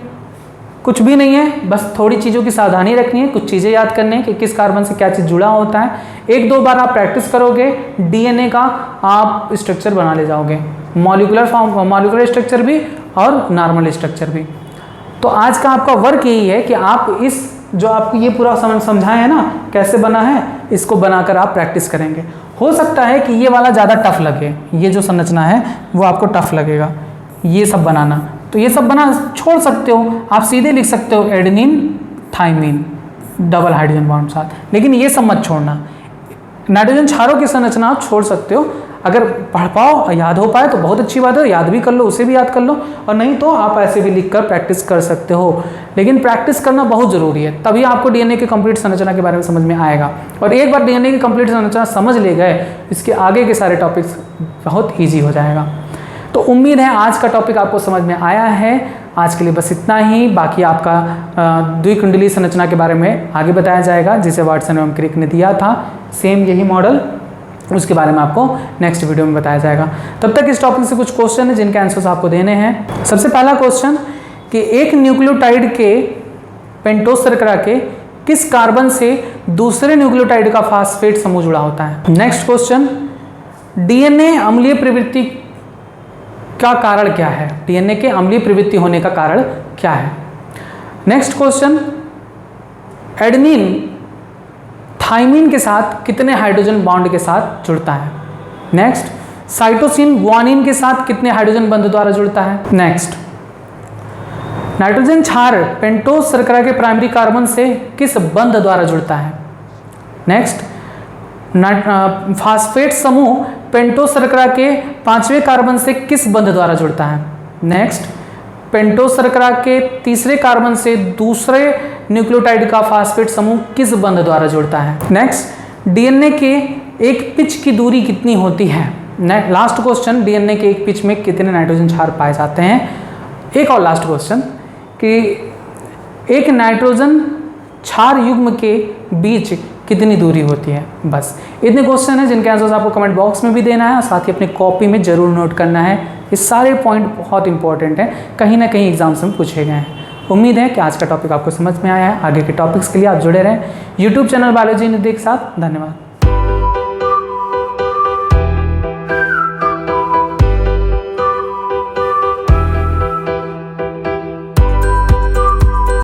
कुछ भी नहीं है, बस थोड़ी चीज़ों की सावधानी रखनी है, कुछ चीज़ें याद करनी है कि किस कार्बन से क्या चीज़ जुड़ा होता है। 1-2 बार आप प्रैक्टिस करोगे, डीएनए का आप स्ट्रक्चर बना ले जाओगे, मॉलिक्यूलर स्ट्रक्चर भी और नॉर्मल स्ट्रक्चर भी। तो आज का आपका वर्क यही है कि आप इस जो आपको ये पूरा समझाए है ना कैसे बना है, इसको बनाकर आप प्रैक्टिस करेंगे। हो सकता है कि ये वाला ज़्यादा टफ लगे, ये जो संरचना है वो आपको टफ लगेगा ये सब बनाना, तो ये सब बना छोड़ सकते हो, आप सीधे लिख सकते हो adenine thymine double hydrogen bond साथ, लेकिन ये सब मत छोड़ना। नाइट्रोजन क्षारों की संरचना आप छोड़ सकते हो, अगर पढ़ पाओ, याद हो पाए तो बहुत अच्छी बात है, याद भी कर लो, उसे भी याद कर लो, और नहीं तो आप ऐसे भी लिख कर प्रैक्टिस कर सकते हो। लेकिन प्रैक्टिस करना बहुत ज़रूरी है, तभी आपको डीएनए की कंप्लीट संरचना के बारे में समझ में आएगा। और एक बार डीएनए की कंप्लीट संरचना समझ ले गए, इसके आगे के सारे टॉपिक्स बहुत ईजी हो जाएगा। तो उम्मीद है आज का टॉपिक आपको समझ में आया है। आज के लिए बस इतना ही। बाकी आपका द्विकुंडली संरचना के बारे में आगे बताया जाएगा, जिसे वाटसन एवं क्रिक ने दिया था, सेम यही मॉडल, उसके बारे में आपको नेक्स्ट वीडियो में बताया जाएगा। तब तक इस टॉपिक से कुछ क्वेश्चन है जिनके आंसर्स आपको देने हैं। सबसे पहला क्वेश्चन कि एक न्यूक्लियोटाइड के पेंटोस शर्करा के किस कार्बन से दूसरे न्यूक्लियोटाइड का फास्फेट समूह जुड़ा होता है। नेक्स्ट क्वेश्चन, डीएनए अम्लीय प्रवृत्ति का कारण क्या है। डीएनए के अम्लीय प्रवृत्ति होने का कारण क्या है। नेक्स्ट क्वेश्चन, एडेनिन थाइमिन के साथ कितने हाइड्रोजन बॉन्ड के साथ जुड़ता है। नेक्स्ट, साइटोसिन ग्वानिन के साथ कितने हाइड्रोजन बंध द्वारा जुड़ता है। नेक्स्ट, नाइट्रोजन क्षार पेंटोस शर्करा के प्राइमरी कार्बन से किस बंध द्वारा जुड़ता है। नेक्स्ट, फास्फेट समूह पेंटोस शर्करा के 5वें कार्बन से किस बंध द्वारा जुड़ता है। नेक्स्ट, पेंटोस शर्करा के 3रे कार्बन से दूसरे न्यूक्लियोटाइड का फास्फेट समूह किस बंध द्वारा जुड़ता है। नेक्स्ट, डीएनए के एक पिच की दूरी कितनी होती है। लास्ट क्वेश्चन, डीएनए के एक पिच में कितने नाइट्रोजन क्षार पाए जाते हैं। एक और लास्ट क्वेश्चन कि एक नाइट्रोजन क्षार युग्म के बीच कितनी दूरी होती है। बस इतने क्वेश्चन हैं जिनके आंसर्स आपको कमेंट बॉक्स में भी देना है और साथ ही अपनी कॉपी में जरूर नोट करना है। ये सारे पॉइंट बहुत इंपॉर्टेंट हैं, कहीं ना कहीं एग्जाम्स में पूछे गए हैं। उम्मीद है कि आज का टॉपिक आपको समझ में आया है। आगे के टॉपिक्स के लिए आप जुड़े रहें यूट्यूब चैनल बायोलॉजी निधि के साथ। धन्यवाद।